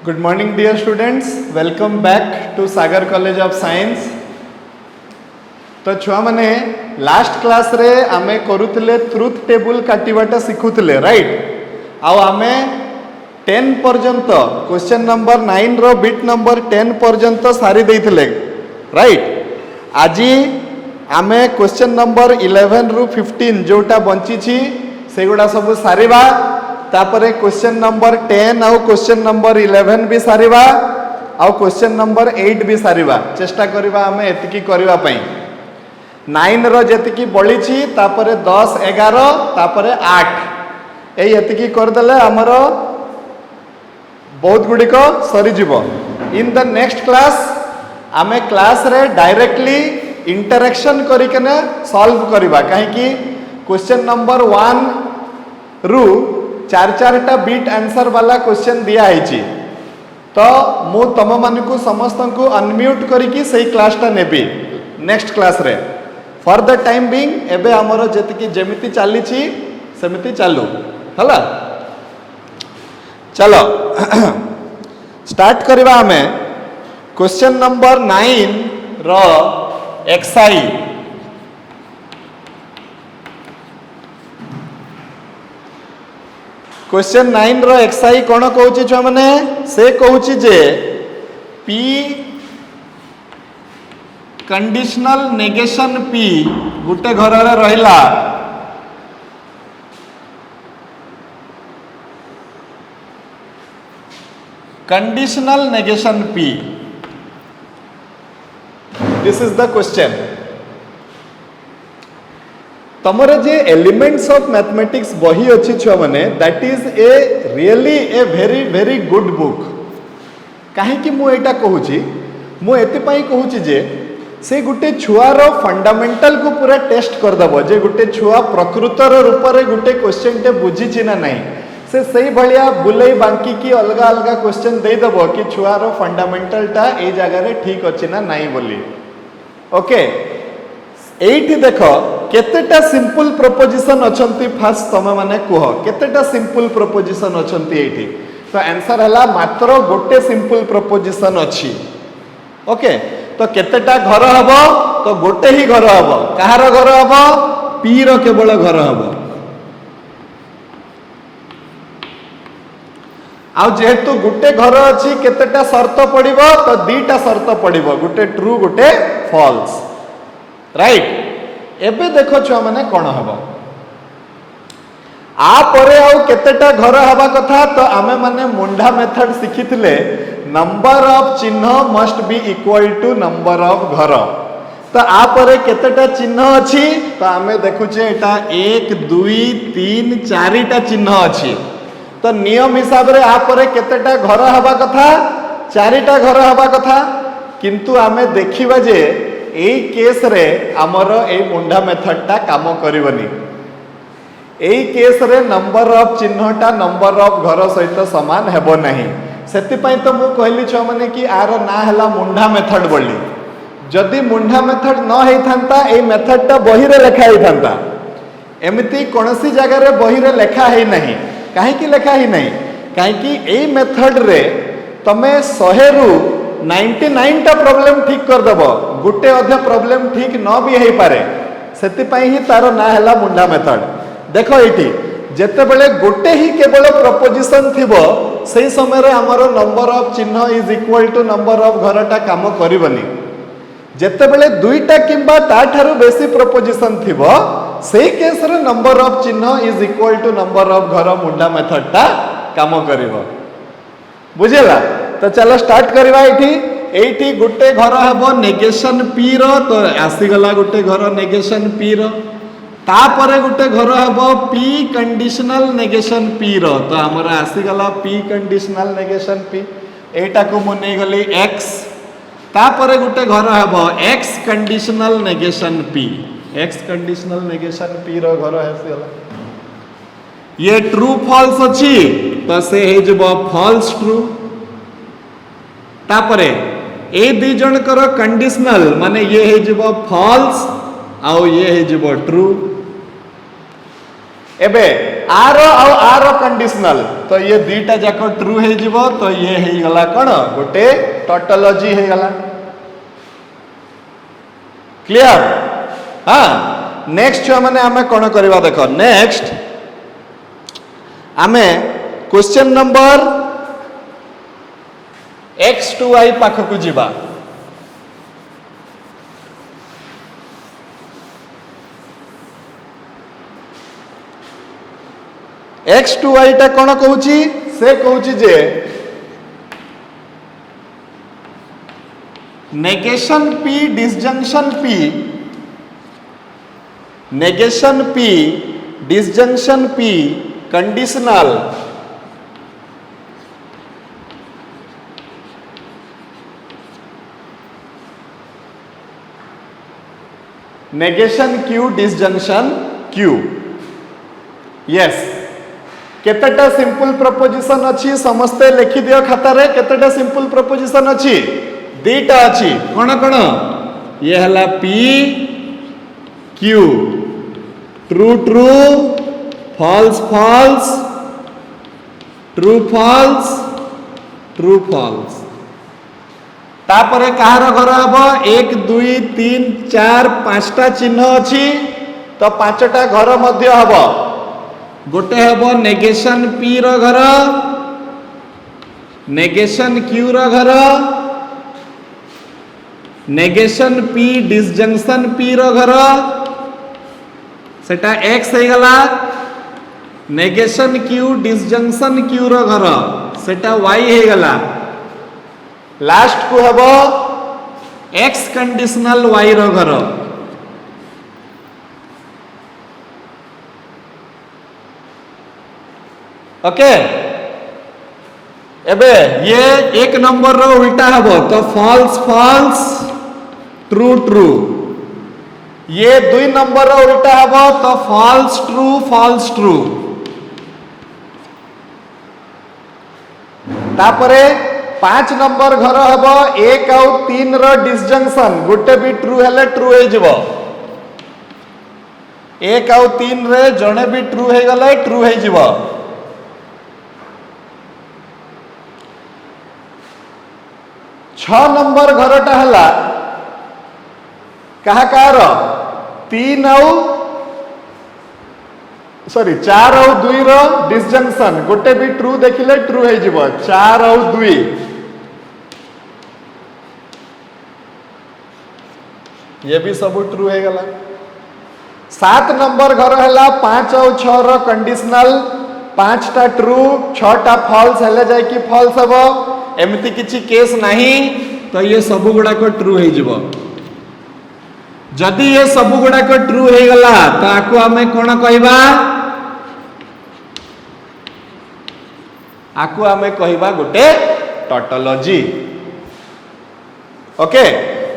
Good morning dear students, welcome back to Sagar College of Science. तो छुआ माने last class रे आमे करूतिले ट्रुथ टेबल काटिबाटा सिखुतिले राइट आउ आमे 10 पर्यंत क्वेश्चन नंबर 9 रो बिट नंबर 10 पर्यंत सारी देइथिले राइट आजी आमे क्वेश्चन नंबर 11 रु 15 जोटा बंची छी सेगुडा सब सारीबा तापरे क्वेश्चन नंबर 10 आउ क्वेश्चन नंबर 11 भी सारीबा आउ क्वेश्चन नंबर 8 भी सारीबा चेष्टा करिबा आमे एतिकी करिबा पई 9 रो जेतिकी बळी छी तापरे 10 11 तापरे 8 एई एतिकी कर देले हमरो बहुत गुडी को सरी जीवो इन द नेक्स्ट क्लास आमे क्लास रे डायरेक्टली इंटरेक्शन करिकने सॉल्व करिबा काहे कि क्वेश्चन नंबर 1 रु चार चारटा बीट आंसर वाला क्वेश्चन दिया है तो मु तम मानकु समस्त को अनम्यूट करिकी सही क्लासटा नेबी नेक्स्ट क्लास रे फॉर द टाइम बीइंग एबे हमरो जेतिकी जेमिति चाली छी सेमिति चालू हला चलो स्टार्ट करबा हमें क्वेश्चन नंबर 9 रो एक्सआई क्वेश्चन 9 रो एक्सआई कोन कहूची छ माने से कहूची जे पी कंडीशनल नेगेशन पी गुटे घर रे रहिला conditional negation P this is the question तमर जे एलिमेंट्स ऑफ मैथमेटिक्स बही अच्छी छुआ माने that is a really a very very good book काहे कि मु एटा कहूची मु एते पई कहूची जे से गुटे छुआर फंडामेंटल को पूरा टेस्ट कर दबो जे गुटे छुआ प्रकृतर रूप रे गुटे क्वेश्चन टे बुझी छि ना नहीं से सही भलिया बुलई बांकी की अलगा अलगा क्वेश्चन दे दबो कि छुआर फंडामेंटल टा ए जगह रे ठीक अछि ना नहीं बोली ओके एठी देखो केतेटा सिंपल प्रोपोजिशन अछंती फास्ट तमे माने कुह केतेटा सिंपल प्रोपोजिशन अछंती एठी तो आंसर हला मात्र गोटे सिंपल प्रोपोजिशन अछि ओके तो केतेटा घर हबो तो गोटे ही घर हबो कहार घर हबो पी रो केवल घर हबो आ जेहेतु गोटे घर अछि केतेटा शर्त पडिबो तो दीटा शर्त पडिबो गोटे ट्रू गोटे फॉल्स राइट एबे देखो छुआ माने कोन हबो आ परे आउ केतेटा घर हबा कथा तो आमे माने मुंडा मेथड सिखिथिले नंबर ऑफ चिन्ह must be equal to number of घर तो आ परे केतेटा चिन्ह अछि तो आमे देखु छे एटा 1 2 3 4टा चिन्ह अछि तो नियम हिसाब रे आ परे केतेटा घर हबा कथा 4टा घर हबा कथा किंतु आमे देखिबा जे एई केस रे हमर ए मुंडा मेथड टा काम करबनी एई केस रे नंबर ऑफ चिन्हटा नंबर ऑफ घर सहित समान हेबो नहीं सेति पई तो मु कहली छ माने कि आर ना हला मुंडा मेथड बोली जदि मुंडा मेथड न हेई थांता एई मेथड टा बही रे लिखा हेई थांता एमिति कोनसी जगह रे बही रे लिखा हेई नहीं काहे कि लिखा हेई नहीं काहे कि एई मेथड रे तमे 100 रु 99 टा प्रॉब्लम ठीक कर दबो गुटे अधे प्रॉब्लम ठीक न भी हेई पारे सेति पई ही तारो ना हला मुंडा मेथड देखो एठी जेते बेले गोटे ही केवल प्रोपोजिशन थिबो सही समय रे हमरो नंबर ऑफ चिन्ह is equal to number of घरटा काम करिवनी जेते बेले दुईटा किंबा ता ठारू बेसी प्रोपोजिशन थिबो सही केस रे नंबर ऑफ चिन्ह is equal to number of घर मुंडा मेथड टा काम करिवो बुझेला तो चलो स्टार्ट करवा एठी गोटे घर हबो नेगेशन पी रो तो आसी गला गोटे घर नेगेशन पी रो तापरे गोटे घर हबो पी कंडीशनल नेगेशन पी रो तो हमरा आसी गला पी कंडीशनल नेगेशन पी एटा को मु नै गली x तापरे गोटे घर हबो x conditional negation P x conditional negation P रो घर आसी गला ये ट्रू फॉल्स अछि तो से हे जबो फॉल्स ट्रू तापरे ए दी जन करो कंडीशनल माने ये हे जबो फॉल्स आउ ये हे जबो ट्रू एबे आर आर कंडीशनल तो ये दीटा जाक ट्रू हे जिवो तो ये हे गला कोन गोटे टोटोलॉजी हे गला क्लियर हाँ नेक्स्ट छुआ माने आमे कोन करबा देखो नेक्स्ट आमे क्वेश्चन नंबर x2y पाखकु जिबा x2y टा कोन कहूची से कहूची जे negation p disjunction p negation p disjunction p conditional negation q disjunction q yes केतेटा सिंपल प्रपोजिशन अछि समस्ते लिखि दियो खाता रे केतेटा सिंपल प्रपोजिशन अछि दीटा अछि कोन कोन ये हला p q true true false false true false true false तापरे कहार घर हबो 1 2 3 4 5टा चिन्ह अछि तो 5टा घर मध्य हबो गोटे हबो नेगेशन p रो घर नेगेशन q रो घर नेगेशन p डिसजंक्शन p रो घर सेटा x हे गला नेगेशन q डिसजंक्शन q रो घर सेटा y हे गला लास्ट को हबो x कंडीशनल y रो घर ओके एबे ये एक नंबर रो उल्टा हबो तो फॉल्स फॉल्स ट्रू ट्रू ये 2 नंबर रो उल्टा हबो तो फॉल्स ट्रू तापरे 5 नंबर घर हबो 1 और 3 रो डिसजंक्शन गोटे भी ट्रू हेले ट्रू हे जिवो 1 और 3 रे जणे भी ट्रू हे गले ट्रू हे जिवो 6 नंबर घरटा हला कहा कार 3 और सॉरी 4 और 2 रो डिसजंक्शन गोटे भी ट्रू देखिले ट्रू हे जिवो 4 और 2 ये भी सब ट्रू हे गला 7 नंबर घर हला 5 और 6 रो कंडीशनल 5टा ट्रू 6टा फॉल्स हेले जाय कि फॉल्स हबो एमती किछि केस नहीं तो ये सब गुडा को ट्रू हे जिवो जदि ये सब गुडा को ट्रू हे गला तो आको हमें कोन कहबा आको हमें कहबा गोटे टोटोलॉजी ओके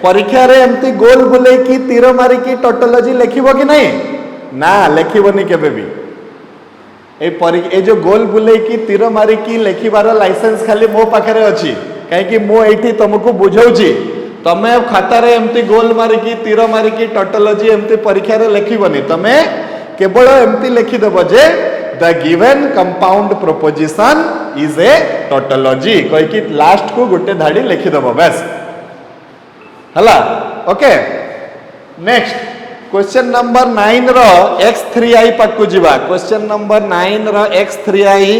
परीक्षा रे एमती गोल बुले की तीर मारी की टोटोलॉजी लिखिबो कि नहीं ना लिखिबोनी केबे भी ए जो गोल बुले की तीर मारी की लिखिबार लाइसेंस खाली मो पाखरे अछि काहे कि मो एठी तुमको बुझौची तमे खाता रे एमती गोल मारी की तीर मारी की टोटोलॉजी एमती परीक्षा रे लिखिबोनी तमे केवल एमती लिखि देबो जे the given compound proposition is a tautology कहि कि लास्ट को गोटे धाडी लिखि देबो बस हला ओके नेक्स्ट क्वेश्चन नंबर 9 रो x3i पाकु जिबा क्वेश्चन नंबर 9 रो x3i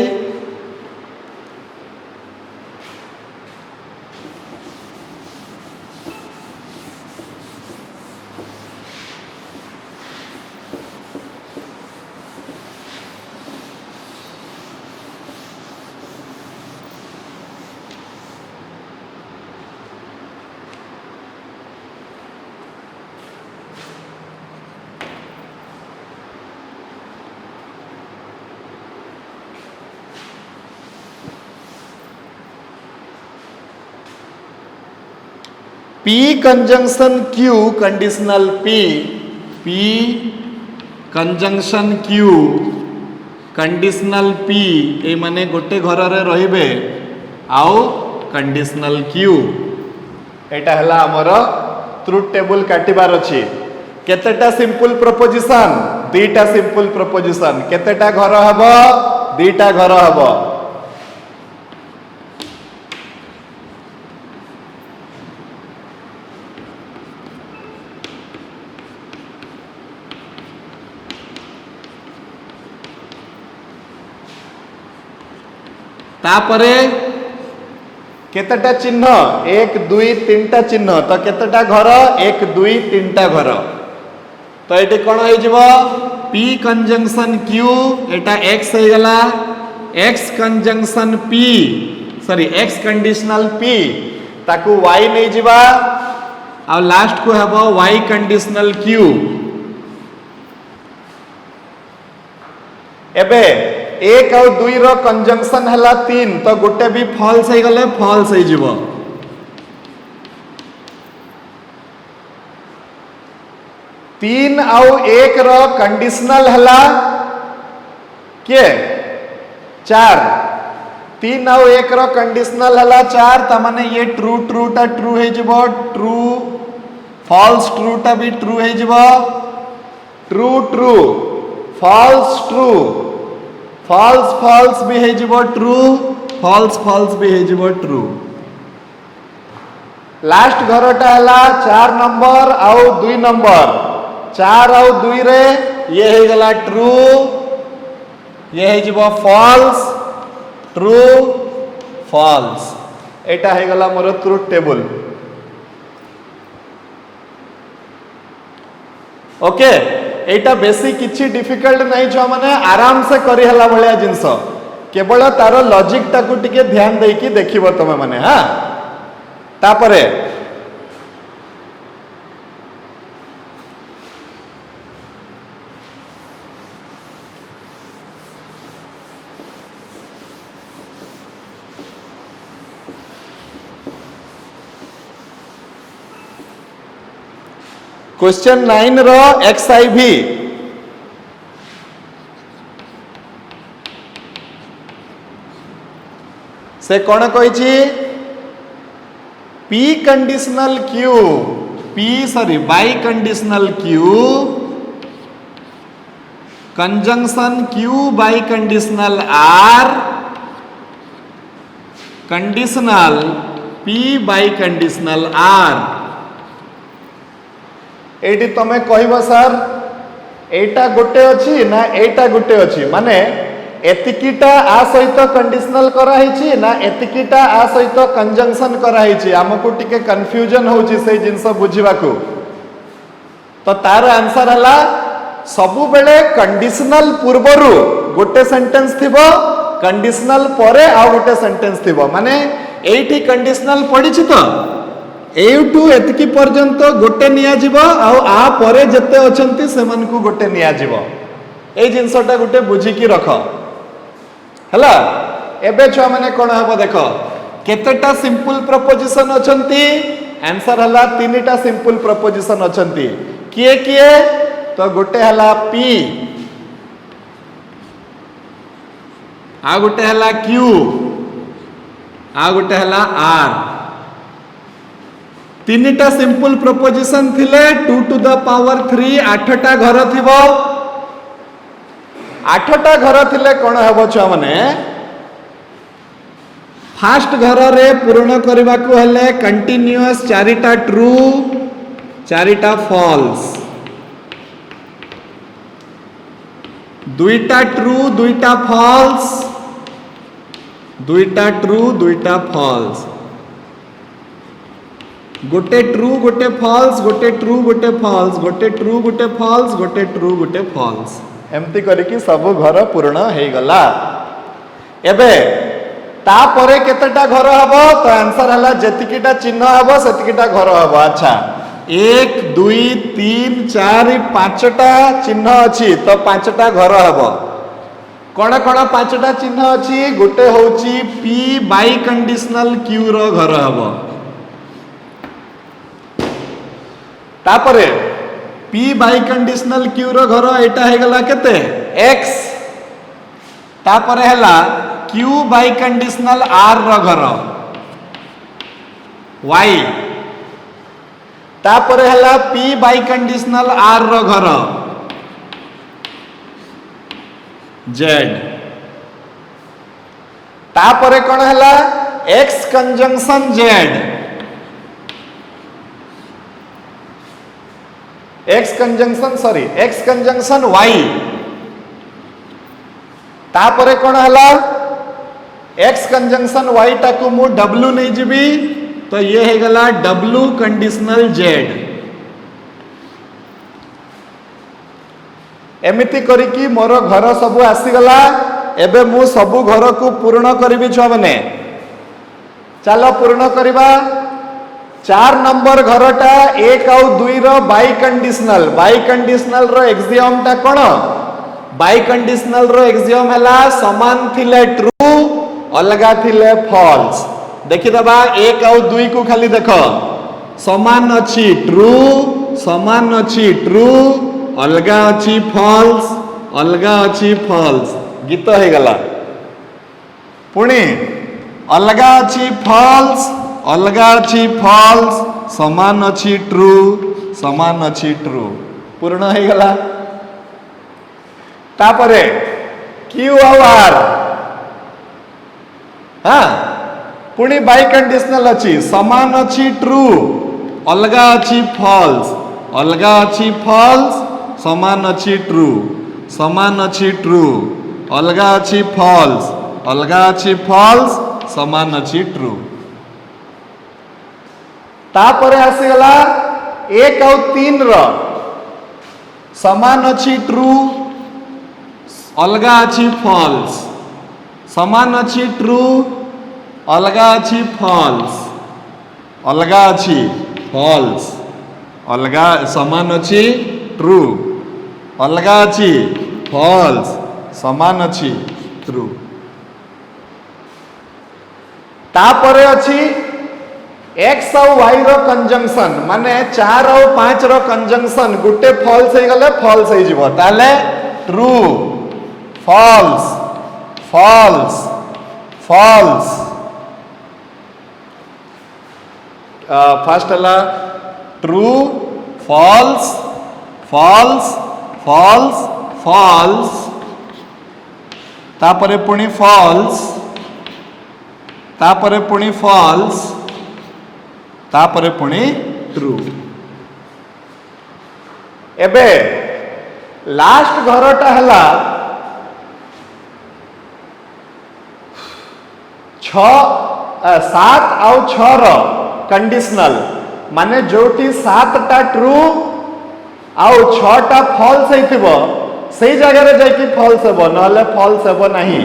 P conjunction Q conditional P conjunction Q conditional P ए माने गोटे घर रे रहिबे आउ conditional Q एटा हला हमर ट्रुथ टेबल काटिबार अछि केतेटा सिंपल प्रपोजिशन दीटा सिंपल प्रपोजिशन केतेटा घर हबो दीटा घर हबो तापरे केतेटा चिन्ह 1 2 3टा चिन्ह तो केतेटा घर 1 2 3टा घर तो ये कौन हो P कंजंक्शन Q एटा X हो गला X conjunction P sorry X conditional P ताकू Y नहीं जीवा आ लास्ट को हबो Y कंडीशनल Q एबे 1 और 2 रो कंजंक्शन हला 3 तो गोटे भी फॉल्स हो गले फॉल्स हो जीवो 3 और 1 रो कंडीशनल हला के 4 3 और 1 रो कंडीशनल हला 4 त माने ये ट्रू ट्रू टा ट्रू हो जीवो ट्रू फॉल्स ट्रू टा भी ट्रू हो जीवो true true false true false false भी है जीवो ट्रू फॉल्स फॉल्स भी है जीवो ट्रू लास्ट घरटा हला 4 नंबर आउ 2 नंबर 4 आउ 2 रे ये है गला ट्रू ये है जीवो फॉल्स ट्रू फॉल्स एटा है गला मोर ट्रुथ टेबल ओके एटा बेसी किछि डिफिकल्ट नहीं छो माने आराम से करि हला भलिया जिंस केवल तार लॉजिक टाकू टिके ध्यान देई कि देखिबो तमे माने हां तापरे क्वेश्चन 9 रो XIV से कौन कही P conditional Q P sorry by conditional Q conjunction Q biconditional R conditional P biconditional R eighty तमे कहबो सर एटा गोटे अछि ना एटा गोटे अछि माने एतिकीटा आ सहित कंडीशनल करा हिची ना एतिकीटा आ सहित कंजंक्शन करा हिची हमकु टिके कंफ्यूजन होची से जिंस बुझिबाकू तो तार आंसर हला सबु बेले कंडीशनल पूर्वरु गोटे सेंटेंस थिबो कंडीशनल परे आ गोटे सेंटेंस थिबो माने एठी कंडीशनल पडिछि तो एटू एतिकी पर्यंत गोटे निया जीवो आ परे जते अछंती सेमान को गोटे निया जीवो ए जिंसटा गोटे बुझी की रख हला एबे छुआ माने कोन हबो देखो केतेटा सिंपल प्रपोजिशन अछंती आंसर हला 3टा सिंपल प्रपोजिशन अछंती किए किए तो गोटे हला P आ गोटे हला Q आ गोटे हला R 3टा सिंपल प्रपोजिशन थिले 2 टू द पावर 3 8टा घर थिबो 8टा घर थिले कोन हबो छ माने फर्स्ट घर रे पूर्ण करबा को हेले कंटीन्यूअस 4टा ट्रू 4टा फॉल्स 2टा ट्रू 2टा फॉल्स 2टा ट्रू 2टा फॉल्स गोटे ट्रू गोटे फॉल्स गोटे ट्रू गोटे फॉल्स गोटे ट्रू गोटे फॉल्स गोटे ट्रू गोटे फॉल्स एमती करिकी सब घर पूर्ण हे गला एबे ता परे केतेटा घर हबो तो आंसर हला जतिकीटा चिन्ह हबो सेतिकीटा घर हबो अच्छा 1 2 3 4 5टा चिन्ह अछि तो 5टा घर हबो कोन कोन 5टा चिन्ह अछि गोटे होची P बाई कंडीशनल Q रो घर हबो तापरे P बाई कंडीशनल Q रो घर एटा हे गला केते X तापरे हला Q बाई कंडीशनल R रो घर Y तापरे हला पी बाई कंडीशनल आर रो घर जेड तापरे कौन हला X conjunction Z X conjunction Y तापरे कौन हला एक्स कंजंक्शन वाई टाकू मु डब्ल्यू नहीं जीवी तो ये है गला डब्ल्यू कंडीशनल जेड एमिति करिकी मोर घर सबु आसीगला एबे मु सबु घर को पूर्ण करिबी छुआ माने चलो पूर्ण करिबा 4 नंबर घरटा 1 आउ 2 रो बाई कंडीशनल रो एक्सियम टा कोन बाई कंडीशनल रो एक्सियम हला समान थिले ट्रू अलगा थिले फॉल्स देखि दबा 1 आउ 2 को खाली देखो समान अछि ट्रू अलगा अच्छी फॉल्स गीत है गला पुणी अलगा अच्छी फॉल्स समान अच्छी ट्रू पूर्ण है गला तापरे क्यू आर हाँ पुणी बाई कंडीशनल अच्छी समान अच्छी ट्रू अलगा अच्छी फॉल्स समान अच्छी ट्रू अलगा अच्छी फॉल्स समान अच्छी ट्रू तापरे आसीगला 1 आउ 3 रो समान अच्छी ट्रू अलगा अच्छी फॉल्स समान अच्छी ट्रू अलगा अच्छी फॉल्स अलगा समान अच्छी ट्रू अलगा अच्छी फॉल्स समान अच्छी ट्रू तापरे अच्छी एक्स आउ वाई रो कंजंक्शन माने 4 आउ 5 रो कंजंक्शन गुटे फॉल्स हे गले फॉल्स हे जिवो ताले ट्रू फॉल्स फर्स्ट हला ट्रू फॉल्स तापरे पुणी फॉल्स तापरे पुणी ट्रू एबे लास्ट घरटा हला 7 आउ 6 रो कंडीशनल माने जोटी 7 टा ट्रू आउ 6 टा फॉल्स हेतिबो सेही जगह रे जाई कि फॉल्स हेबो नले फॉल्स हेबो नहीं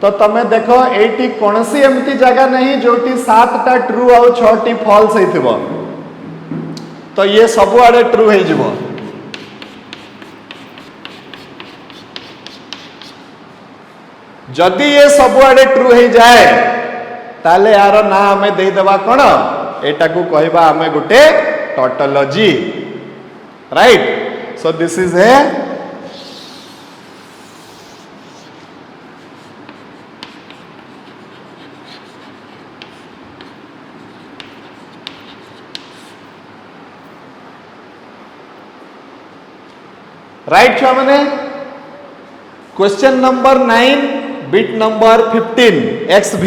तो तमे देखो एटी कोनसी एमती जगह नहीं जोटी 7 टा ट्रू आउ 6 टी फॉल्स हेतिबो तो ये सब आड़े ट्रू हे जिवो जदि ये सब आड़े ट्रू हे जाए ताले यार ना हमें दे देबा कोन एटा को कहबा हमें गुटे tautology right so this is a right छुआ माने question number 9 bit number 15 XV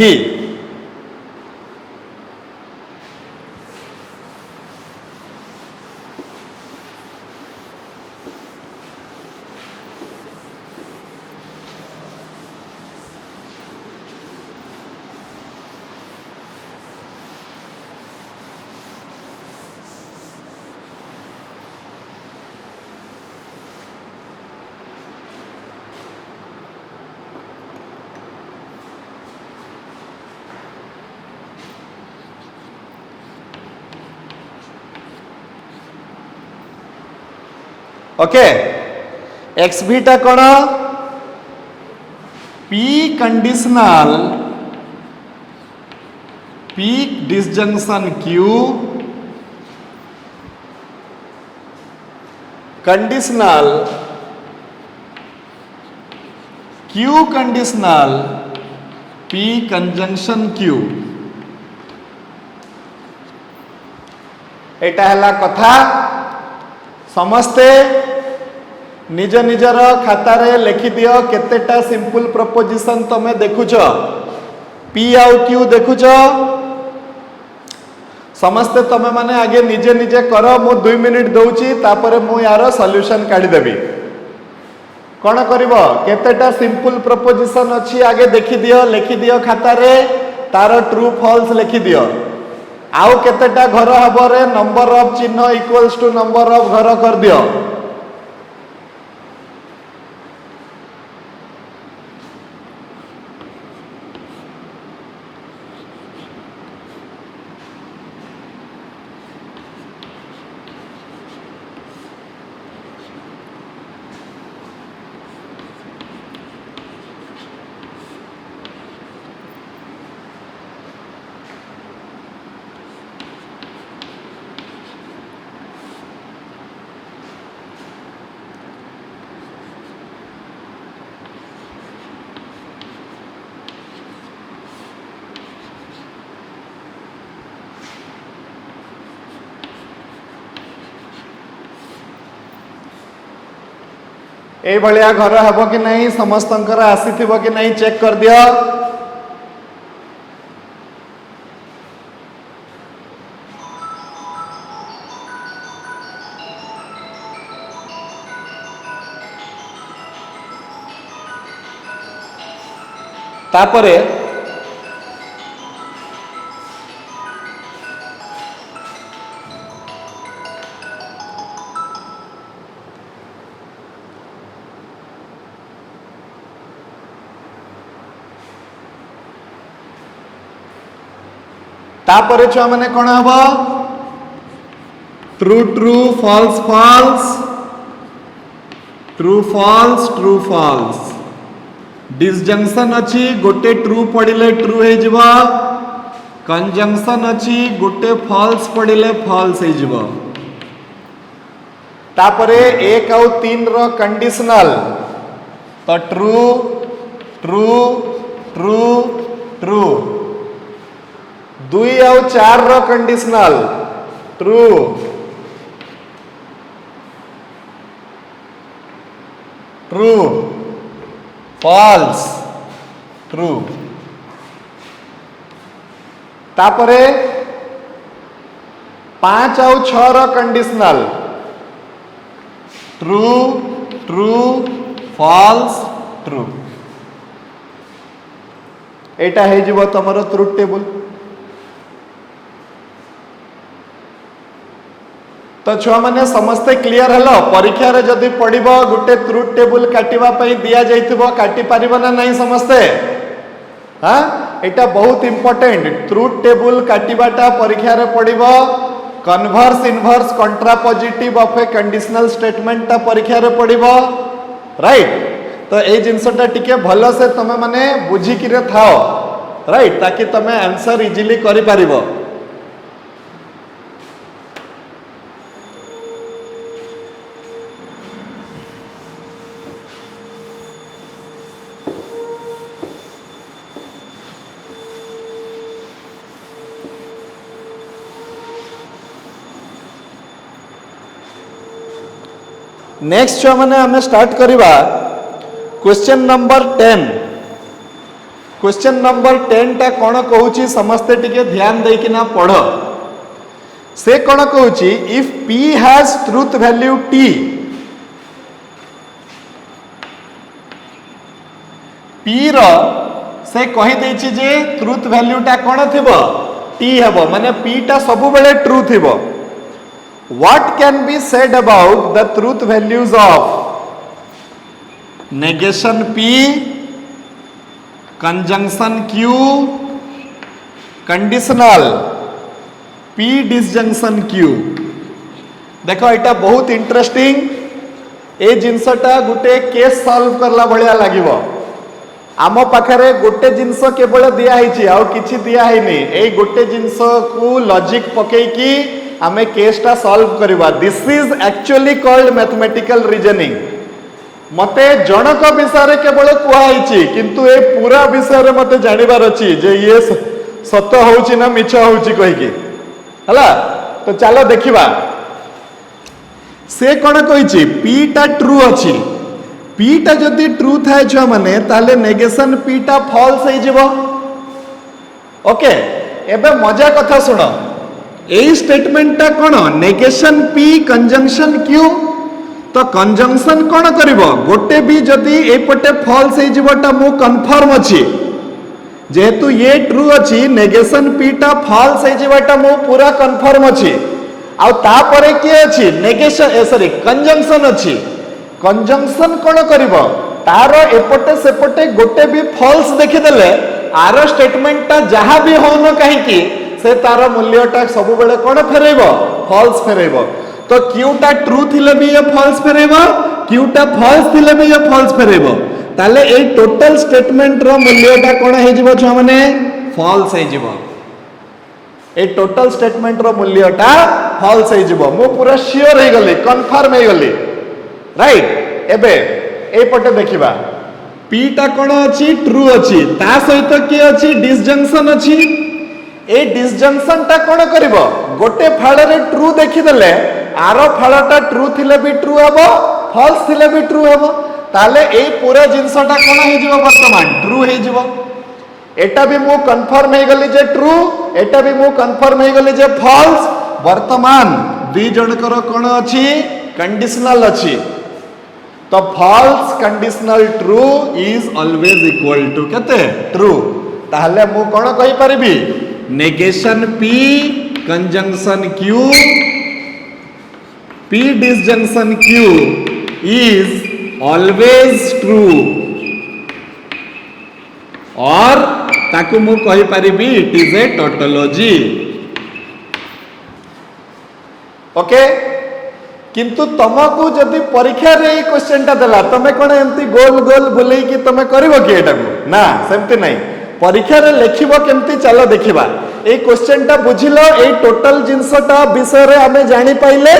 okay XV टा कोन P conditional P disjunction Q conditional Q conditional P conjunction Q एटा हला कथा समस्ते निज निजर खाता रे लिखि दियो केतेटा सिंपल प्रपोजिशन तमे देखुछ पी आउ क्यू देखुछ समस्ते तमे माने आगे निजे निजे कर मु 2 मिनिट दउची तापरे मु यार सॉल्यूशन काढी देबी कौन करिवो केतेटा सिंपल प्रपोजिशन अछि आगे देखि दियो लिखि दियो खाता रे तार ट्रू फॉल्स लिखि दियो आउ केतेटा घर हबो रे नंबर ऑफ चिन्ह इक्वल्स टू नंबर ऑफ घर कर दियो ए भलिया घर हबो कि नहीं समस्तंकर आसीथिबो कि नहीं चेक कर दियो तापरे तापरे छुआ माने कोन हबो true true false false true false true false disjunction अछि गोटे ट्रू पडिले ट्रू हे जिवो कंजंक्शन अछि गोटे फॉल्स पडिले फॉल्स हे जिवो तापरे 1 और 3 रो कंडीशनल तो ट्रू ट्रू ट्रू ट्रू 2 और 4 रो conditional true true false true तापरे 5 और 6 रो conditional true true false true एटा हे जिवो तमरो ट्रुथ टेबल तो छुआ माने समस्ते क्लियर हेलो परीक्षा रे जदी पढिबो गुटे ट्रुथ टेबल काटिबा पई दिया जाइथिबो काटि पारिबो ना नहीं समस्ते हां एटा बहुत इंपोर्टेंट ट्रुथ टेबल काटिबाटा परीक्षा रे पढिबो converse inverse contrapositive of a conditional statement ता परीक्षा रे पढिबो राइट तो ए जिंसटा टिके भलो से तमे माने बुझी कि रे थाओ राइट ताकि तमे आंसर इजीली करि पारिबो नेक्स्ट छुआ माने हमें स्टार्ट करिबा क्वेश्चन नंबर 10 क्वेश्चन नंबर 10 टा कोन कहूची समस्ते टिके ध्यान दे कि ना पढ़ो से कोन कहूची if p has truth value t p रो से कहि देछि जे ट्रुथ वैल्यू टा कोन थिबो t हेबो माने p टा सब बेले ट्रू थिबो What can be said about the truth values of negation P, conjunction Q, conditional P disjunction Q? देखो एटा बहुत इंटरेस्टिंग ए जिनसटा गुटे केस सॉल्व करला भलिया लागिवो आम पाखरे गोटे जिनस केवल दिया हिची आउ किछि दिया हैनी ए गोटे जिनस को लॉजिक पकेई की आमे केसटा सॉल्व करबा this is actually called mathematical reasoning मते जनक विषय केवल कुआइछि किंतु ए पूरा विषय मते जानिबार अछि जे ये सत्य होउछि ना मिछ होउछि कहि के हला तो चलो देखिबा से कौन कही पी टा ट्रू अच्छी पी टा जदि ट्रू थाए छुआ माने ताले नेगेशन पी टा फॉल्स हो जिवो ओके एबे मजा कथा सुन एई स्टेटमेंट टा कोन नेगेशन पी कंजंक्शन क्यू तो कंजंक्शन कोन करिवो गोटे भी जदि एपटे फॉल्स हो जिवोटा मु कंफर्म अछि जेहेतु ये ट्रू अछि नेगेशन पी टा फॉल्स हो जिवोटा मु पूरा कंफर्म अछि आ तापरे किए अछि नेगेशन सॉरी कंजंक्शन अछि कंजंक्शन कोन करिवो तारो एपटे सेपटे गोटे भी फॉल्स देखि देले आरो स्टेटमेंट टा जहां भी होनो कहीं की से तारो मूल्यटा सब बेले कोन फेरेबो फॉल्स फेरेबो तो क्यूटा ट्रू थिले भी ये फॉल्स फेरेबो क्यूटा फॉल्स थिले भी ये फॉल्स फेरेबो ताले ए टोटल स्टेटमेंट रो मूल्यटा कोन हे जिवो छ माने फॉल्स हे जिवो ए टोटल स्टेटमेंट रो मूल्यटा फॉल्स हे जिवो मो पूरा श्योर हे गली कंफर्म हे गली राइट एबे ए पटे देखिबा पी टा कोन अछि ट्रू अछि ता सहित की अछि डिसजंक्शन अछि ए डिसजंक्शन टा कोन करिवो गोटे फाळे रे ट्रू देखि देले आरो फाळाटा ट्रू थिले भी ट्रू हेबो फॉल्स थिले भी ट्रू हेबो ताले ए पूरा जिंसटा कोन हे जिवो वर्तमान ट्रू हे जिवो एटा भी मु कंफर्म हे गली जे ट्रू एटा भी मु कंफर्म हे गली जे फॉल्स वर्तमान दुई जनकर कोन अछि कंडीशनल अछि तो false conditional true is always equal to केते ट्रू ताहले मु कोन कहि परिबी negation P conjunction Q P disjunction Q is always true और ताकू मु कहि परिबी it is a tautology okay किंतु तुमको जदि परीक्षा रे क्वेश्चन टा देला तमे कोन एमती गोल गोल बुलेई कि तमे करबो कि एटा को ना सेमती नहीं परीक्षा रे लिखिबो केमती चलो देखिबा ए क्वेश्चन टा बुझिलो ए टोटल जिंसटा विषय रे हमें जानि पाइले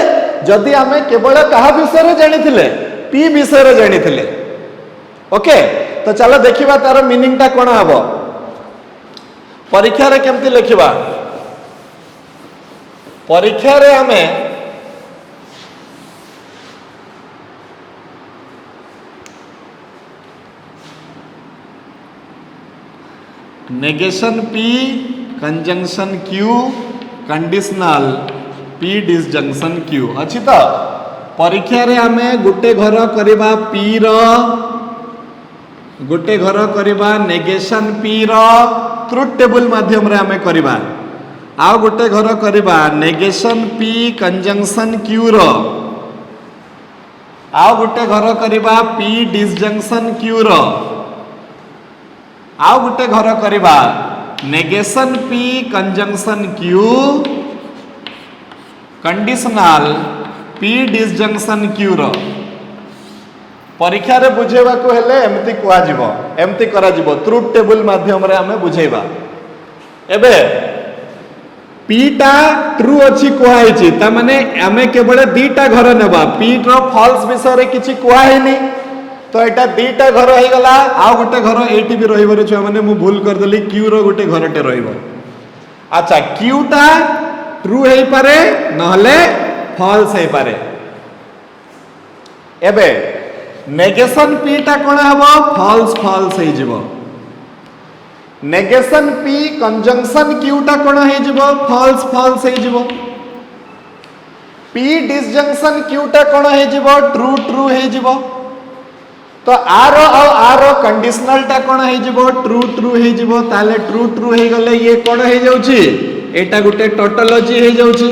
जदि हमें केवल कहा विषय रे जानिथिले पी विषय रे जानिथिले ओके तो चलो देखिबा तार मीनिंग टा कोन हबो परीक्षा रे केमती लिखिबा परीक्षा रे हमें negation P conjunction Q conditional P disjunction Q अच्छी तो परीक्षा रे आमे गुटे घर करिबा पी रो गुटे घर करिबा नेगेशन पी रो ट्रुथ टेबल माध्यम रे आमे करिबा आ गुटे घर करिबा negation P conjunction Q rho आ गुटे घर करिबा पी डिसजंक्शन क्यू रो आउ गुटे घर करिबा negation P conjunction Q conditional P disjunction Q रो परीक्षा रे बुझेबा को हेले एमती कुआ जिवो एमती करा जिवो ट्रुथ टेबल माध्यम रे हमें बुझेबा एबे पी टा ट्रू अछि कुआ हिची ता माने हमें केवल दीटा घर नेबा पी रो फॉल्स विषय रे किछि कुआ हेनी तो एटा दीटा घर हो गला आ गोटे घर एटी भी रहिबो रे छुआ माने मु भूल कर देली क्यू रो गोटे घरटे रहिबो अच्छा क्यू टा ट्रू हेई पारे नहले फॉल्स हेई पारे एबे नेगेशन पी टा कोन हबो फॉल्स फॉल्स हेई जिवो नेगेशन पी कंजंक्शन क्यू टा कोन हेई जिवो फॉल्स फॉल्स हेई जिवो पी डिसजंक्शन क्यू टा कोन हेई जिवो ट्रू ट्रू हेई जिवो तो आरो कंडीशनल टा कोन हे जिवो ट्रू ट्रू हे जिवो ताले ट्रू ट्रू हे गले ये कोन हे जाउची एटा गुटे टोटोलॉजी हे जाउची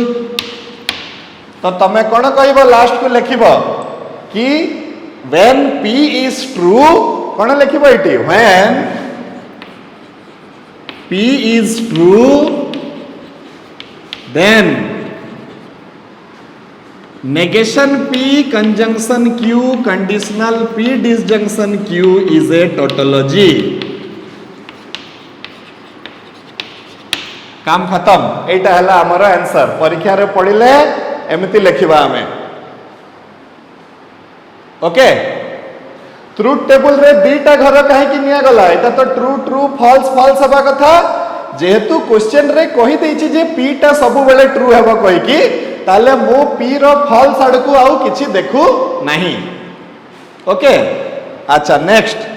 तो तमे कोन कहइबो लास्ट को लिखिबो कि व्हेन p इज ट्रू कोन लिखिबो इटी when p is true then negation p conjunction q conditional p disjunction q is a tautology काम खत्म एटा हला हमर आंसर परीक्षा रे पढिले एमिति लिखिबा हमें ओके ट्रुथ टेबल रे दीटा घर काहे कि निया गला एटा तो ट्रू ट्रू फॉल्स फॉल्स हबा कथा जेहेतु क्वेश्चन रे कहि दैछि जे पी टा सब बेले ट्रू हेबो कहि कि ताले मो पी रो फॉल्स आड़ को आउ किछि देखु नाही। ओके अच्छा नेक्स्ट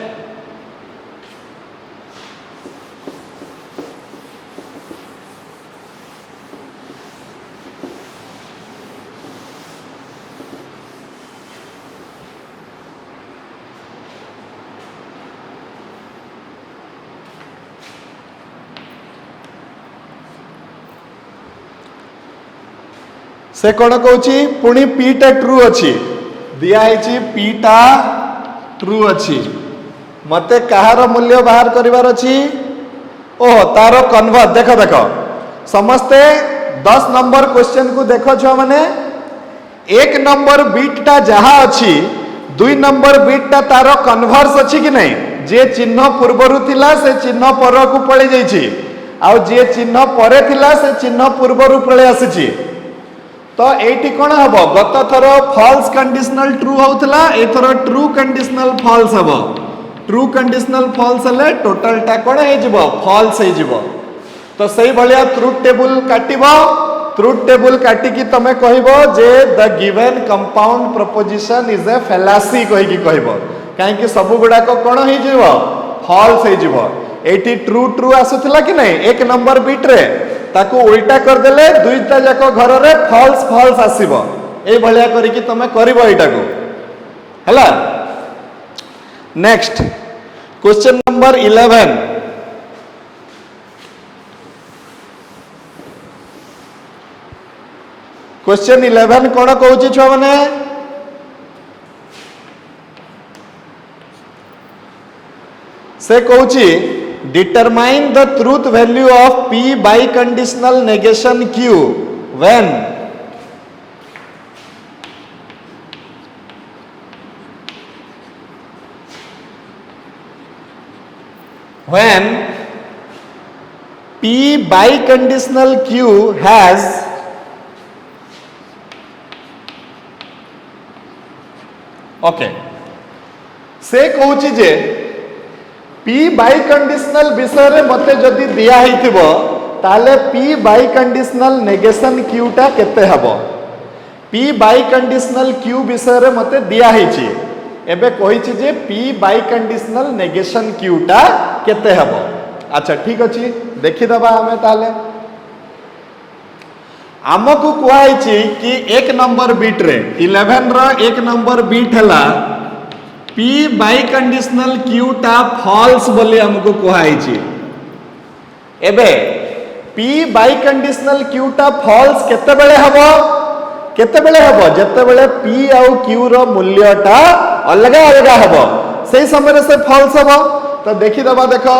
से कौन कहूँ पुणी पी टा ट्रू अच्छी दिखाई पी टा ट्रू अच्छी मते कहार मूल्य बाहर करिवार अच्छी ओह तार कन्वर्ट देख देख समस्ते 10 नंबर क्वेश्चन को देख छुआ माने 1 नंबर बीट टा जहा अच्छी 2 नंबर बीट टा तार कन्वर्स अच्छी कि नहीं जे चिन्ह पूर्वरु थिला से चिन्ह पर को पळे जाईछि आउ जे चिन्ह परे थिला से चिन्ह पूर्वरु पळे आसीछि। तो एठी कोन हबो गत थरो फॉल्स कंडीशनल ट्रू होउतला एथरो ट्रू कंडीशनल फॉल्स हबो ट्रू कंडीशनल फॉल्स हले टोटल टा कोन हे जिवो फॉल्स हे जिवो। तो सही भलिया ट्रुथ टेबल काटिबो ट्रुथ टेबल काटी की तमे कहबो जे the given compound proposition is a fallacy कहि की कहबो काहे कि सब गुडा को कोन हे जिवो फॉल्स हे जिवो। एठी ट्रू ट्रू आसुतला कि नहीं 1 नंबर बीट रे ताकू उल्टा कर देले दुईटा जाको घर रे फॉल्स फॉल्स आसीबो ए भलिया करी कि तमे करबो एटा को हला। नेक्स्ट क्वेश्चन नंबर 11 क्वेश्चन 11 कोन कहूची छुआ माने से कहूची determine the truth value of p by conditional negation q when p by conditional q has okay से कहूची जे पी बाई कंडीशनल विषय रे मते जदि दिया हिथिबो ताले P biconditional negation Q टा केते हबो पी बाई कंडीशनल क्यू विषय रे मते दिया हिची एबे कहिछि जे P biconditional negation Q टा केते हबो। अच्छा ठीक अछि देखि दबा हमें ताले आमको कुआइछि कि 1 नंबर बीट रे 11 रो 1 नंबर बीट हला P बाई कंडीशनल क्यू टा फॉल्स बोली हमको कहैछि। एबे P बाई कंडीशनल क्यू टा फॉल्स केते बेले हबो जते बेले P आउ Q रो मूल्य टा अलग अलग हबो सेही समय से फॉल्स हबो। तो देखि दबा देखो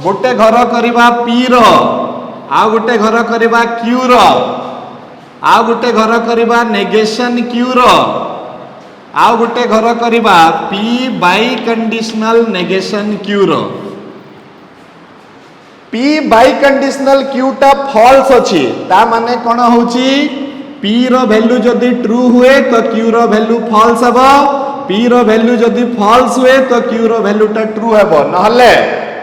गोटे घर करिबा P रो आ गोटे घर करिबा Q रो आ गोटे घर करिबा नेगेशन Q रो आउ गोटे घर करिबा P biconditional negation Q रो P बाई कंडीशनल Q टा फॉल्स अछि ता माने कोन होउची P रो वैल्यू जदी ट्रू हुए तो Q रो वैल्यू फॉल्स हबो P रो वैल्यू जदी फॉल्स हुए तो Q रो वैल्यू टा ट्रू हबो नहले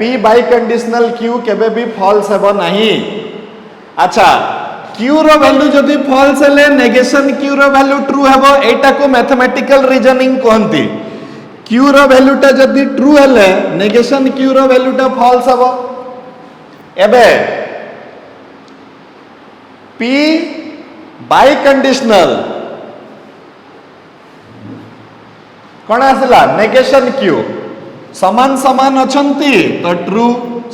P बाई कंडीशनल Q केबे भी फॉल्स हबो नहीं। अच्छा Q रो वैल्यू जदी फॉल्स हेले नेगेशन Q रो वैल्यू ट्रू हेबो एटा को मैथमेटिकल रीजनिंग कहंती Q रो वैल्यू टा जदी ट्रू हेले नेगेशन Q रो वैल्यू टा फॉल्स हेबो। एबे P बाई कंडीशनल कोन आसला नेगेशन Q समान समान अछंती तो ट्रू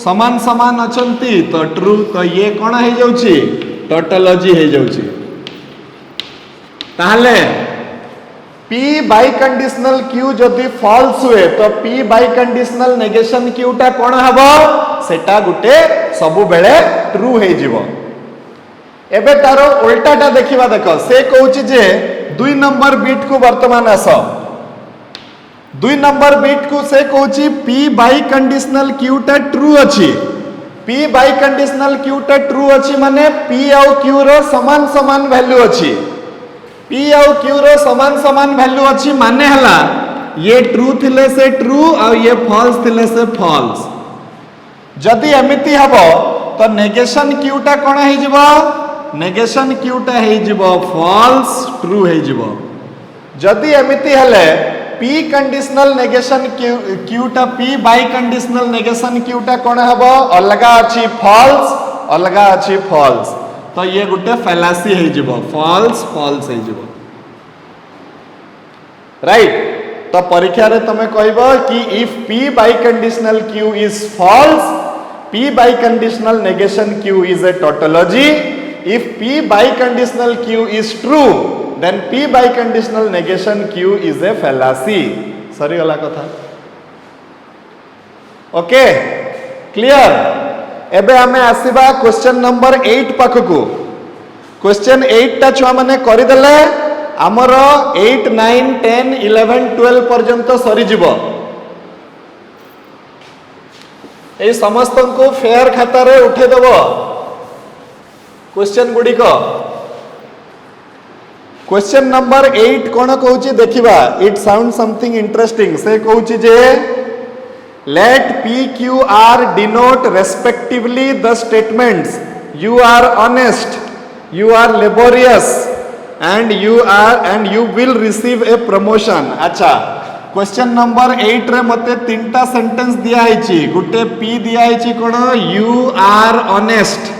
समान समान अछंती तो ट्रू तो ये कोन हे जाउची टोटोलॉजी हे जाउची। ताहले P बाई कंडीशनल Q जदी फॉल्स हुए तो P biconditional negation Q टा कोन हबो सेटा गुटे सबु बेले ट्रू हे जिवो। एबे तारो उल्टाटा देखिबा देखो से कहूची जे 2 नंबर बीट को वर्तमान आसो 2 नंबर बीट को से कहूची P बाई कंडीशनल Q टा ट्रू अछि P बाई कंडीशनल Q टा ट्रू अछि माने P आउ Q रो समान समान वैल्यू अछि P आउ Q रो समान समान वैल्यू अछि माने हला ये ट्रू थिले से ट्रू आ ये फॉल्स थिले से फॉल्स। जदि एमिति हबो तो नेगेशन क्यूटा कौन हो नेगेशन क्यूटा हो फॉल्स ट्रू हो जदि एमिति हेले पी कंडीशनल नेगेशन क्यूटा पी बाई कंडीशनल नेगेशन क्यूटा कौन हम अलगा अच्छी फॉल्स अलगा अच्छी फॉल्स तो ये गोटे फैलासी हो फॉल्स फॉल्स हो राइट तो परीक्षा रे तमे कहबो कि if p biconditional q is false p biconditional negation q is a tautology if p biconditional q is true then p biconditional negation q is a fallacy सरी गला कथा okay clear एबे हमें आसीबा question number 8 पाखकू question 8 टा छुआ माने करि देले आमर 8 9 10 11 12 पर्यंत सरी जीव ए समस्त को फेयर खाता रे उठे देव क्वेश्चन गुडी को क्वेश्चन नंबर 8 कोन कहूची देखिबा इट साउंड समथिंग इंटरेस्टिंग से कहूची जे let p q r denote respectively the statements you are honest you are laborious and you will receive a promotion अच्छा क्वेश्चन नंबर 8 रे मते तीनटा सेंटेंस दिया है गुटे p दिया है कोन you are honest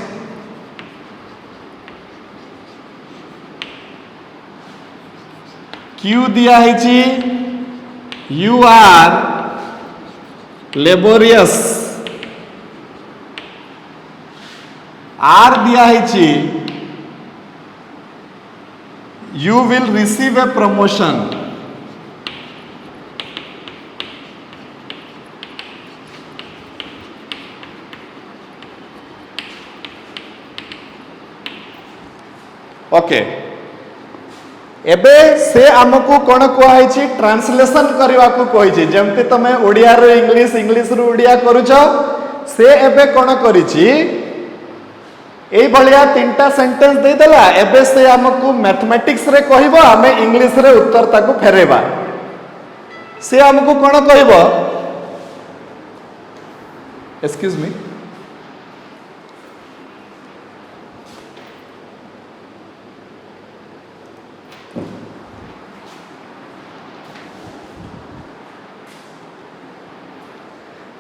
q दिया है you are laborious r दिया है you will receive a promotion okay एबे से आमको कौन कहुई ट्रांसलेशन करने को कही जमती तुम ओडिया रो इंग्लिश इंग्लिश रो ओडिया करुच से एबे कौन करिछि एई भलिया तीनटा सेंटेंस दे देला एबे से हमको मैथमेटिक्स रे कहबो हमें इंग्लिश रे उत्तर ताको फेरेबा से हमको कौन कहबो एक्सक्यूज मी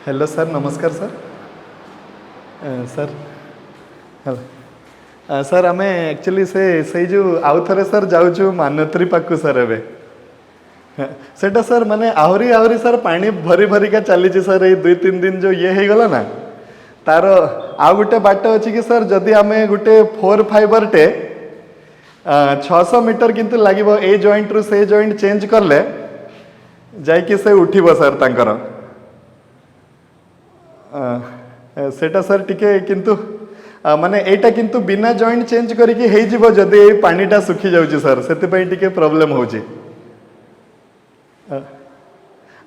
हेलो सर नमस्कार सर सर हेलो सर आम एक्चुअली से जो आउ थे सर जाऊँ मानत्री पाक सर एवं सेटा सर माने आहरी आहरी सर पानी भरी भरिका चली सर ये 2-3 दिन जो ये हो गला ना तार आउ गोटे बाट अच्छी कि सर जदि आम गोटे 4 फाइबर टे 600 मीटर किंतु लगे ए जॉइंट रु से जॉइंट चेंज करले जाइए से उठिबो सर तांकर सेटा सर टिके किंतु माने एटा किंतु बिना जॉइंट चेंज करिकी हेई जिवो जदि ए पानीटा सुखी जाउची सर सेते पई टिके प्रॉब्लम होउची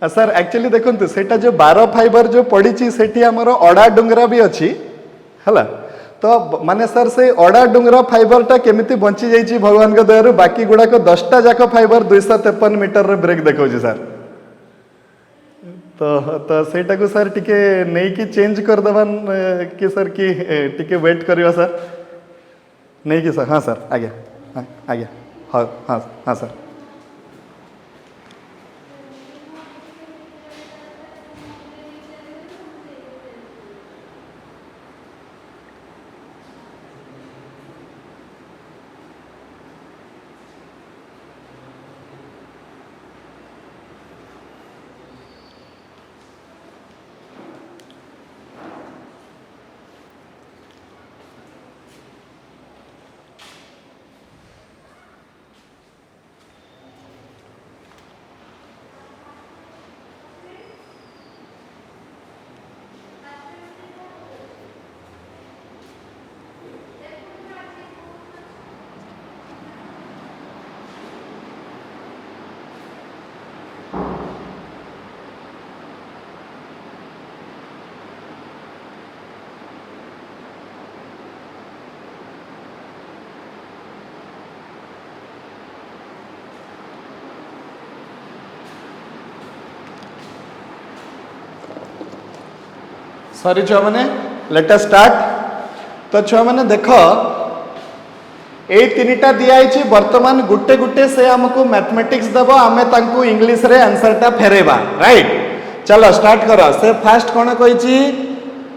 सर एक्चुअली देखंतु सेटा जो 12 फाइबर जो पड़ीची सेठी हमर अडा डुंगरा भी अछि हला तो माने सर से अडा डुंगरा फाइबरटा केमिति बंची जाइची भगवान के दयारु बाकी गुडा को 10टा जाको फाइबर 253 मीटर रे ब्रेक देखौची सर तो सेटा को सर टिके नहीं कि चेंज कर दबन कि सर कि टिके वेट करियो सर नहीं कि सर हाँ सर आज्ञा हाँ आज्ञा हाँ हाँ हाँ सर सॉरी छुआ मैंने लेट अस स्टार्ट तो छुआ मैंने देख ये 3टा दिखाई बर्तमान गुटे गुटे से हमको मैथमेटिक्स दब आम तांकु इंग्लिश रे आंसरटा फेरेबा राइट। चलो स्टार्ट कर से फास्ट कौन कही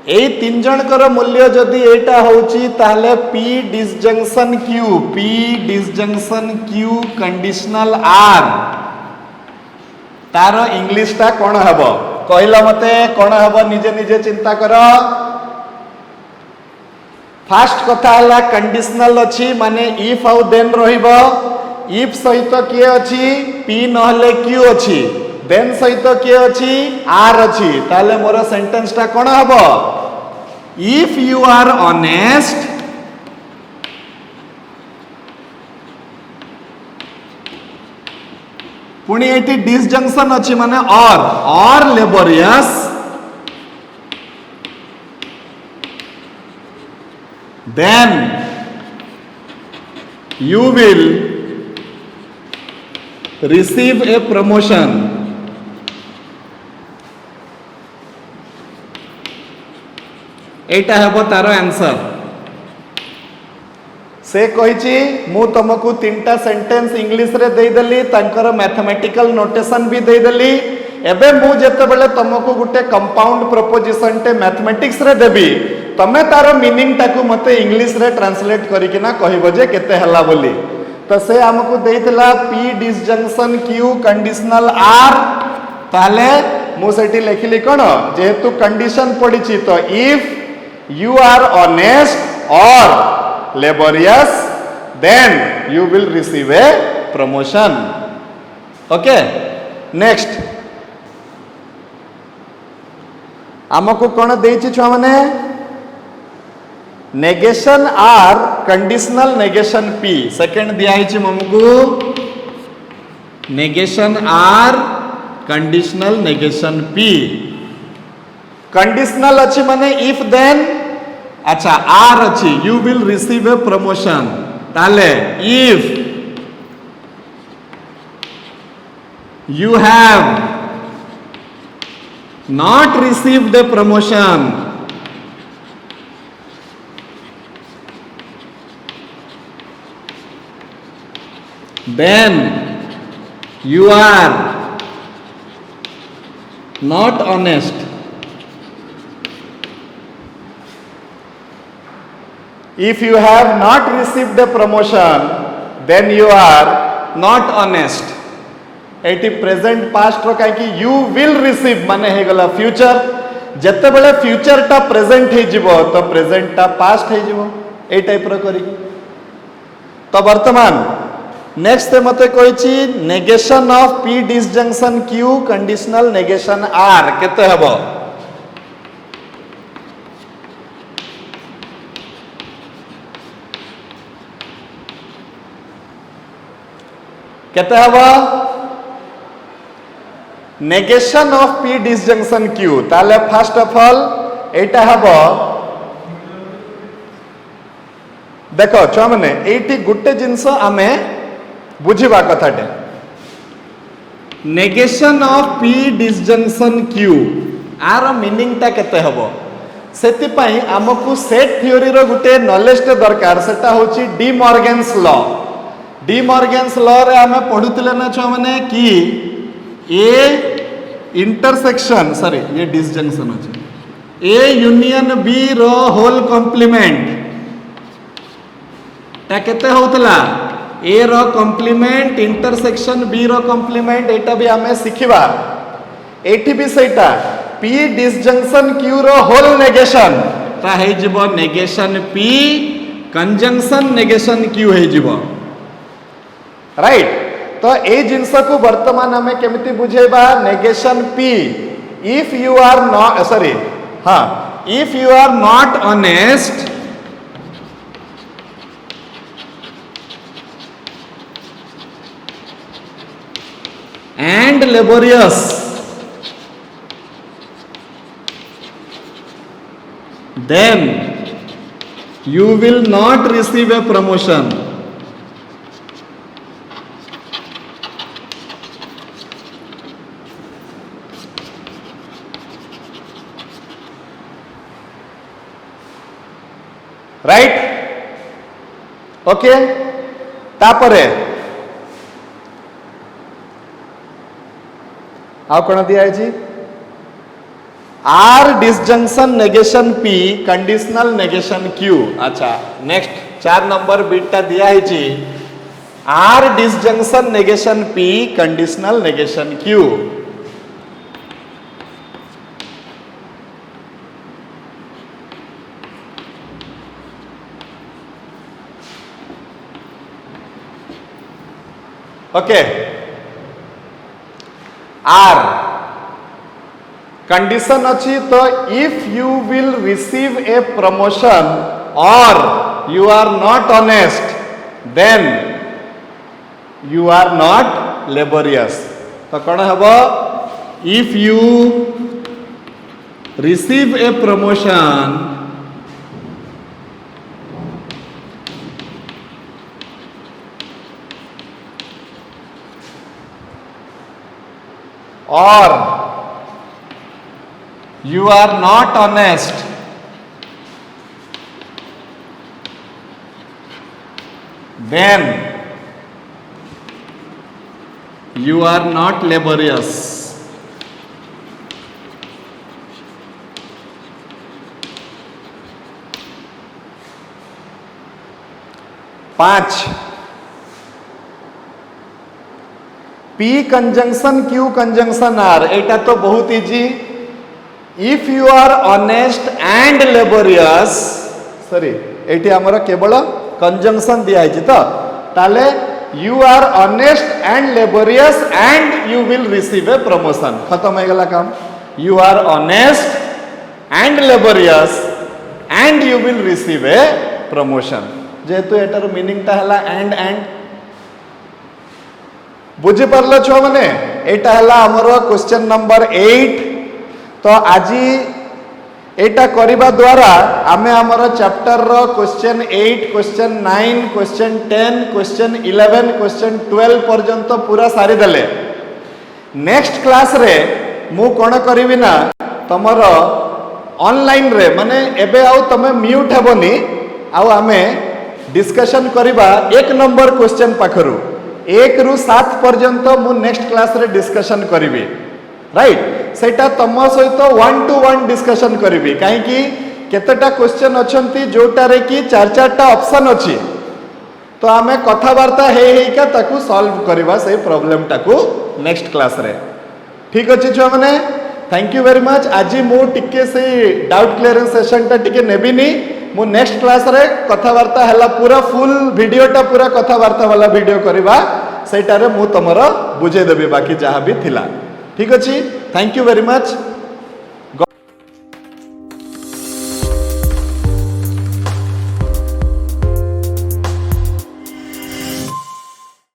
ये 3 जनकर मूल्य जदि एटा होची ताहले P disjunction Q conditional R तार इंग्लिश टा कौन हब कहला मते कौन हब निजे निजे चिंता कर। फास्ट कथा हला कंडीशनल अच्छी माने इफ आउ देन रहिबो इफ सहित किए अच्छी P नहले Q अच्छी देन सहित किए अच्छी R अच्छी ताले मोर सेंटेंस टा कौन हब इफ यू आर ऑनेस्ट पुणी एटी डिसजंक्शन अच्छी माने और laborious then you will receive a promotion. एटा हेबो तारो आंसर से कहिची मु तुमको 3टा सेंटेंस इंग्लिश रे दे देली तांकर मैथमेटिकल नोटेशन भी दे देली। एबे मु जेते बेले तुमको गुटे कंपाउंड प्रोपोजिशन टे मैथमेटिक्स रे देबी तमे तार मीनिंग टाकू मते इंग्लिश रे ट्रांसलेट करिके ना कहबो जे केते हला बोली। तो से हमको देइतला P disjunction Q conditional R ताले मु सेठी लिखली कोन जेहेतु कंडीशन पडिची तो इफ यू आर ऑनेस्ट और laborious then you will receive a promotion. Okay next हमको कोन देइची छुआ माने negation R conditional negation P second दिया है हमको negation R conditional negation P conditional अच्छी माने इफ देन अच्छा R अच्छी you will receive a promotion ताले if you have not received a promotion then you are not honest. If you have not received a promotion then you are not honest. एटी present past रो काई कि you will receive माने हे गला future जत्ते बेले future टा present हे जिवो तो प्रेजेंट टा पास्ट हे जिवो ए टाइप रो करी। तो वर्तमान नेक्स्ट मते कहिची negation of P disjunction Q conditional negation R केते हबो केते हबो negation of P disjunction Q ताले फर्स्ट ऑफ ऑल एटा हबो देखो छुआ माने एटी गुटे जिंस आमे बुझिबा कथाटे negation of P disjunction Q आर मीनिंग ता केते हबो सेति पई हमकु सेट थ्योरी रो गुटे नॉलेज टे दरकार सेटा होची डी मॉर्गन्स लॉ रे हमें पढुतले ना छुआ माने कि ए इंटरसेक्शन सॉरी ये डिसजंक्शन अछि ए यूनियन B रो होल कॉम्प्लीमेंट ता केते होतला ए रो कॉम्प्लीमेंट इंटरसेक्शन B रो कॉम्प्लीमेंट एटा भी हमें सिखिबा एठी भी सेटा P डिसजंक्शन Q रो होल नेगेशन ता हे जिवो negation P conjunction negation Q हे जिवो राइट। तो ए जिंस को वर्तमान हमें केमिति बुझेबा negation P if you are not sorry हां if you are not honest and laborious then you will not receive a promotion. Right okay तापरे आउ कौन दिया है R disjunction negation P conditional negation Q अच्छा नेक्स्ट 4 नंबर बीटा दिया है R disjunction negation P conditional negation Q okay R condition अच्छी तो if you will receive a promotion और you are not honest then you are not laborious तो कौन हम if you receive a promotion or you are not honest then you are not laborious पांच P conjunction Q conjunction R एटा तो बहुत easy if you are honest and laborious sorry एटी हमर केवल कंजंक्शन दिया है तो ताले you are honest and laborious and you will receive a promotion खत्म हो गला काम you are honest and laborious and you will receive a promotion जेहेतु एटार मीनिंग ता हला एंड बुझी पारल छुआ मैंने एटा हला हमर क्वेश्चन नंबर 8 तो आज एटा करिबा द्वारा आमे हमर चैप्टर रो question 8 question 9 question 10 question 11 question 12 पर्यंत पूरा सारी देले नेक्स्ट क्लास रे मु कोन करिवि ना तमर ऑनलाइन रे माने एबे आउ तमे म्यूट हेबनी आउ आमे डिस्कशन करिबा 1 नंबर क्वेश्चन पाखरु 1 रु 7 पर्यंत मु नेक्स्ट क्लास रे डिस्कशन करिवि राइट सेटा तम सहित 1 to 1 डिस्कशन करिवि काहे कि केतेटा क्वेश्चन अछंती जोटारे कि 4-4टा ऑप्शन अछि तो आमे कथावार्ता हेका ताकू सॉल्व करबा से प्रॉब्लम टाकू नेक्स्ट क्लास रे ठीक अछि छुआ माने थैंक यू वेरी मच आज मु टिके से डाउट क्लियरेंस सेशन टा टिके नेबिनी मु नेक्स्ट क्लास रे कथावार्ता हला पूरा फुल वीडियो टा पूरा कथावार्ता वाला वीडियो करबा सेटारे मु तमरो बुझे देबी बाकी जहां भी थिला ठीक अछि थैंक यू वेरी मच।